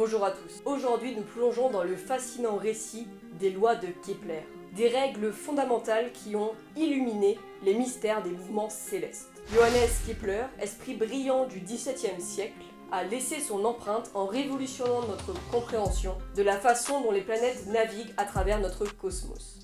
Bonjour à tous. Aujourd'hui, nous plongeons dans le fascinant récit des lois de Kepler. Des règles fondamentales qui ont illuminé les mystères des mouvements célestes. Johannes Kepler, esprit brillant du XVIIe siècle, a laissé son empreinte en révolutionnant notre compréhension de la façon dont les planètes naviguent à travers notre cosmos.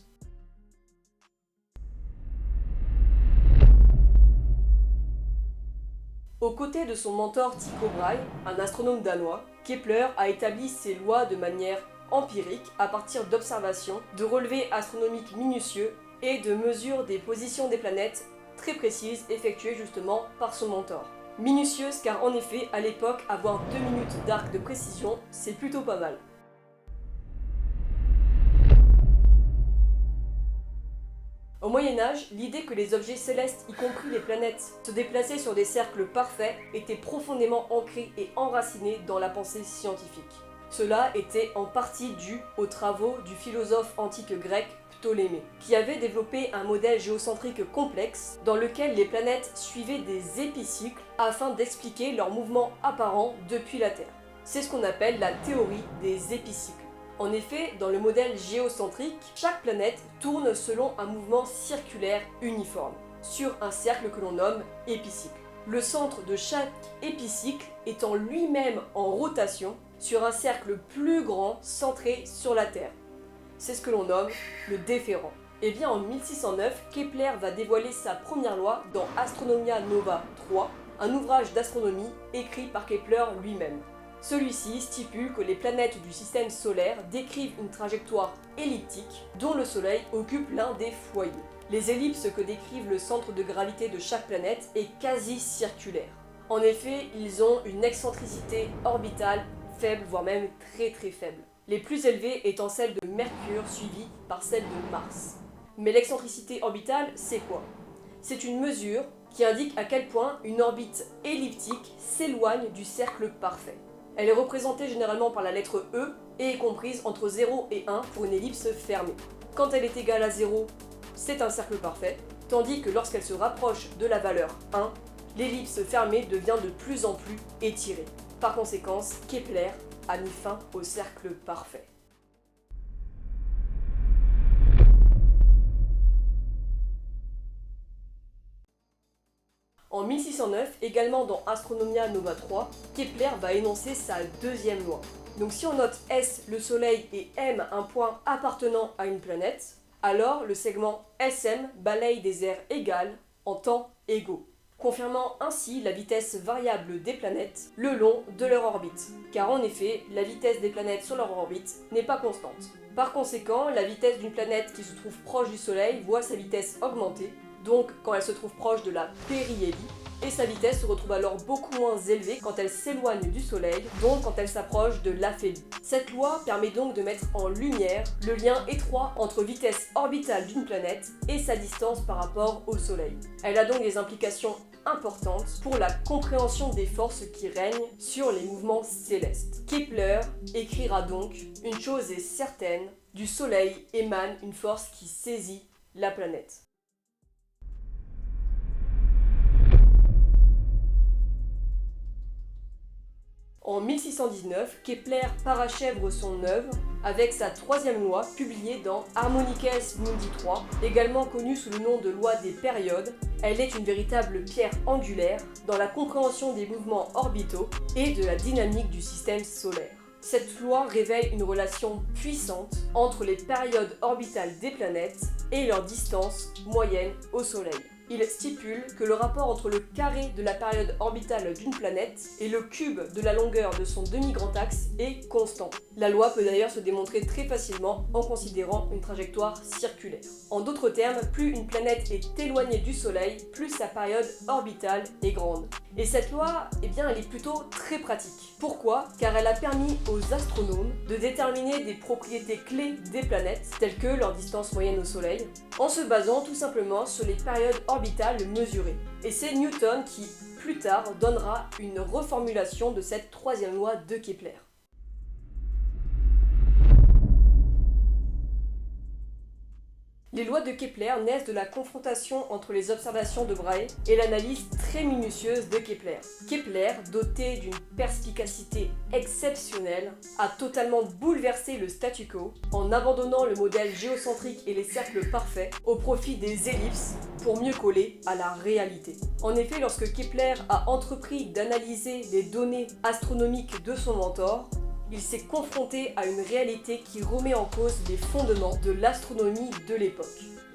Aux côtés de son mentor Tycho Brahe, un astronome danois, Kepler a établi ses lois de manière empirique à partir d'observations, de relevés astronomiques minutieux et de mesures des positions des planètes très précises effectuées justement par son mentor. Minutieuse car en effet, à l'époque, avoir 2 minutes d'arc de précision, c'est plutôt pas mal. Au Moyen-Âge, l'idée que les objets célestes, y compris les planètes, se déplaçaient sur des cercles parfaits était profondément ancrée et enracinée dans la pensée scientifique. Cela était en partie dû aux travaux du philosophe antique grec Ptolémée, qui avait développé un modèle géocentrique complexe dans lequel les planètes suivaient des épicycles afin d'expliquer leur mouvement apparent depuis la Terre. C'est ce qu'on appelle la théorie des épicycles. En effet, dans le modèle géocentrique, chaque planète tourne selon un mouvement circulaire uniforme, sur un cercle que l'on nomme épicycle. Le centre de chaque épicycle étant lui-même en rotation sur un cercle plus grand centré sur la Terre. C'est ce que l'on nomme le déférent. Et bien en 1609, Kepler va dévoiler sa première loi dans Astronomia Nova 3, un ouvrage d'astronomie écrit par Kepler lui-même. Celui-ci stipule que les planètes du système solaire décrivent une trajectoire elliptique dont le Soleil occupe l'un des foyers. Les ellipses que décrivent le centre de gravité de chaque planète est quasi circulaire. En effet, ils ont une excentricité orbitale faible, voire même très faible. Les plus élevées étant celles de Mercure suivies par celles de Mars. Mais l'excentricité orbitale, c'est quoi? C'est une mesure qui indique à quel point une orbite elliptique s'éloigne du cercle parfait. Elle est représentée généralement par la lettre E et est comprise entre 0 et 1 pour une ellipse fermée. Quand elle est égale à 0, c'est un cercle parfait, tandis que lorsqu'elle se rapproche de la valeur 1, l'ellipse fermée devient de plus en plus étirée. Par conséquent, Kepler a mis fin au cercle parfait. En 1609, également dans Astronomia Nova 3, Kepler va énoncer sa deuxième loi. Donc si on note S le Soleil et M un point appartenant à une planète, alors le segment SM balaye des aires égales en temps égaux, confirmant ainsi la vitesse variable des planètes le long de leur orbite. Car en effet, la vitesse des planètes sur leur orbite n'est pas constante. Par conséquent, la vitesse d'une planète qui se trouve proche du Soleil voit sa vitesse augmenter, donc quand elle se trouve proche de la périhélie, et sa vitesse se retrouve alors beaucoup moins élevée quand elle s'éloigne du Soleil, donc quand elle s'approche de l'aphélie. Cette loi permet donc de mettre en lumière le lien étroit entre vitesse orbitale d'une planète et sa distance par rapport au Soleil. Elle a donc des implications importantes pour la compréhension des forces qui règnent sur les mouvements célestes. Kepler écrira donc: une chose est certaine, du Soleil émane une force qui saisit la planète. En 1619, Kepler parachève son œuvre avec sa troisième loi publiée dans Harmonices Mundi 3, également connue sous le nom de loi des périodes. Elle est une véritable pierre angulaire dans la compréhension des mouvements orbitaux et de la dynamique du système solaire. Cette loi révèle une relation puissante entre les périodes orbitales des planètes et leur distance moyenne au Soleil. Il stipule que le rapport entre le carré de la période orbitale d'une planète et le cube de la longueur de son demi-grand axe est constant. La loi peut d'ailleurs se démontrer très facilement en considérant une trajectoire circulaire. En d'autres termes, plus une planète est éloignée du Soleil, plus sa période orbitale est grande. Et cette loi, elle est plutôt très pratique. Pourquoi? Car elle a permis aux astronomes de déterminer des propriétés clés des planètes, telles que leur distance moyenne au Soleil, en se basant tout simplement sur les périodes orbitales mesurées. Et c'est Newton qui, plus tard, donnera une reformulation de cette troisième loi de Kepler. Les lois de Kepler naissent de la confrontation entre les observations de Brahe et l'analyse très minutieuse de Kepler. Kepler, doté d'une perspicacité exceptionnelle, a totalement bouleversé le statu quo en abandonnant le modèle géocentrique et les cercles parfaits au profit des ellipses pour mieux coller à la réalité. En effet, lorsque Kepler a entrepris d'analyser les données astronomiques de son mentor, il s'est confronté à une réalité qui remet en cause les fondements de l'astronomie de l'époque.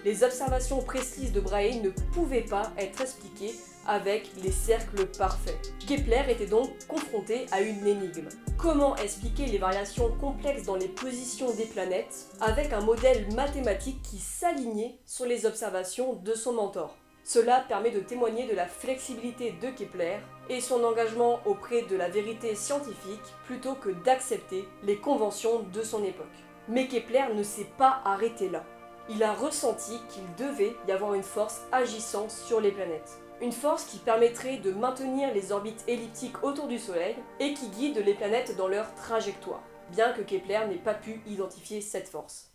Les observations précises de Brahe ne pouvaient pas être expliquées avec les cercles parfaits. Kepler était donc confronté à une énigme. Comment expliquer les variations complexes dans les positions des planètes avec un modèle mathématique qui s'alignait sur les observations de son mentor ? Cela permet de témoigner de la flexibilité de Kepler et son engagement auprès de la vérité scientifique plutôt que d'accepter les conventions de son époque. Mais Kepler ne s'est pas arrêté là. Il a ressenti qu'il devait y avoir une force agissant sur les planètes. Une force qui permettrait de maintenir les orbites elliptiques autour du Soleil et qui guide les planètes dans leur trajectoire, bien que Kepler n'ait pas pu identifier cette force.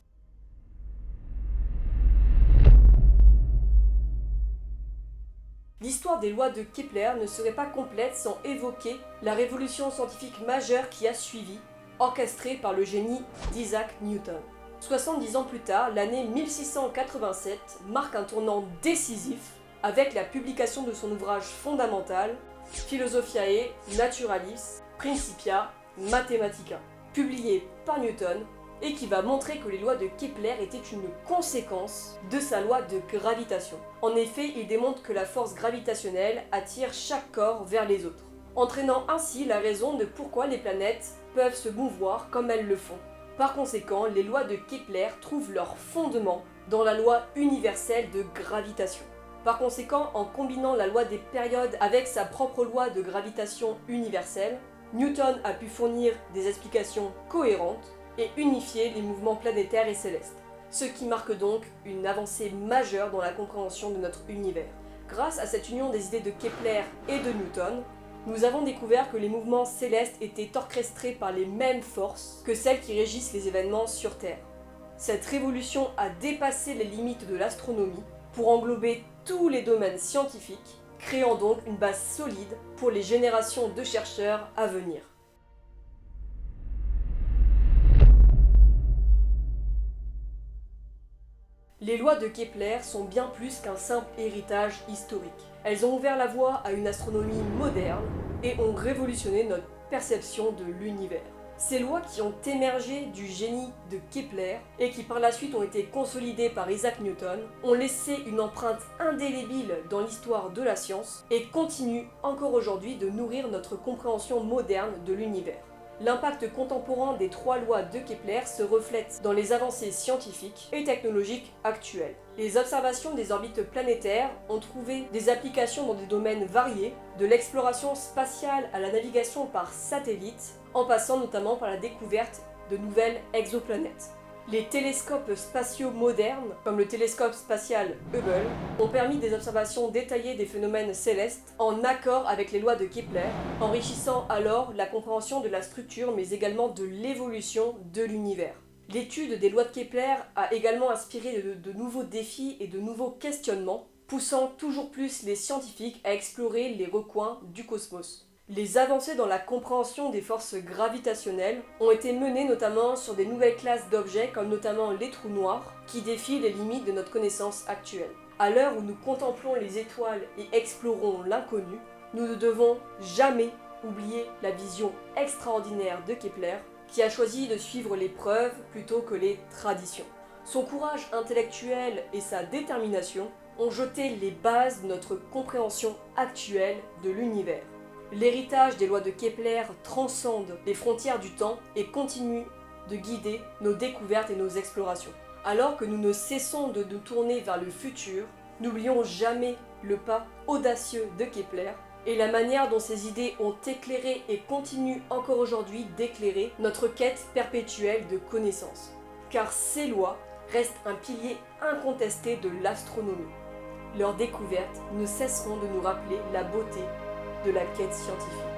L'histoire des lois de Kepler ne serait pas complète sans évoquer la révolution scientifique majeure qui a suivi, orchestrée par le génie d'Isaac Newton. 70 ans plus tard, l'année 1687 marque un tournant décisif avec la publication de son ouvrage fondamental Philosophiae Naturalis Principia Mathematica, publié par Newton et qui va montrer que les lois de Kepler étaient une conséquence de sa loi de gravitation. En effet, il démontre que la force gravitationnelle attire chaque corps vers les autres, entraînant ainsi la raison de pourquoi les planètes peuvent se mouvoir comme elles le font. Par conséquent, les lois de Kepler trouvent leur fondement dans la loi universelle de gravitation. Par conséquent, en combinant la loi des périodes avec sa propre loi de gravitation universelle, Newton a pu fournir des explications cohérentes et unifier les mouvements planétaires et célestes, ce qui marque donc une avancée majeure dans la compréhension de notre univers. Grâce à cette union des idées de Kepler et de Newton, nous avons découvert que les mouvements célestes étaient orchestrés par les mêmes forces que celles qui régissent les événements sur Terre. Cette révolution a dépassé les limites de l'astronomie pour englober tous les domaines scientifiques, créant donc une base solide pour les générations de chercheurs à venir. Les lois de Kepler sont bien plus qu'un simple héritage historique. Elles ont ouvert la voie à une astronomie moderne et ont révolutionné notre perception de l'univers. Ces lois qui ont émergé du génie de Kepler et qui par la suite ont été consolidées par Isaac Newton ont laissé une empreinte indélébile dans l'histoire de la science et continuent encore aujourd'hui de nourrir notre compréhension moderne de l'univers. L'impact contemporain des trois lois de Kepler se reflète dans les avancées scientifiques et technologiques actuelles. Les observations des orbites planétaires ont trouvé des applications dans des domaines variés, de l'exploration spatiale à la navigation par satellite, en passant notamment par la découverte de nouvelles exoplanètes. Les télescopes spatiaux modernes, comme le télescope spatial Hubble, ont permis des observations détaillées des phénomènes célestes en accord avec les lois de Kepler, enrichissant alors la compréhension de la structure mais également de l'évolution de l'univers. L'étude des lois de Kepler a également inspiré de nouveaux défis et de nouveaux questionnements, poussant toujours plus les scientifiques à explorer les recoins du cosmos. Les avancées dans la compréhension des forces gravitationnelles ont été menées notamment sur des nouvelles classes d'objets comme notamment les trous noirs qui défient les limites de notre connaissance actuelle. À l'heure où nous contemplons les étoiles et explorons l'inconnu, nous ne devons jamais oublier la vision extraordinaire de Kepler qui a choisi de suivre les preuves plutôt que les traditions. Son courage intellectuel et sa détermination ont jeté les bases de notre compréhension actuelle de l'univers. L'héritage des lois de Kepler transcende les frontières du temps et continue de guider nos découvertes et nos explorations. Alors que nous ne cessons de nous tourner vers le futur, n'oublions jamais le pas audacieux de Kepler et la manière dont ses idées ont éclairé et continuent encore aujourd'hui d'éclairer notre quête perpétuelle de connaissances. Car ces lois restent un pilier incontesté de l'astronomie. Leurs découvertes ne cesseront de nous rappeler la beauté de la quête scientifique.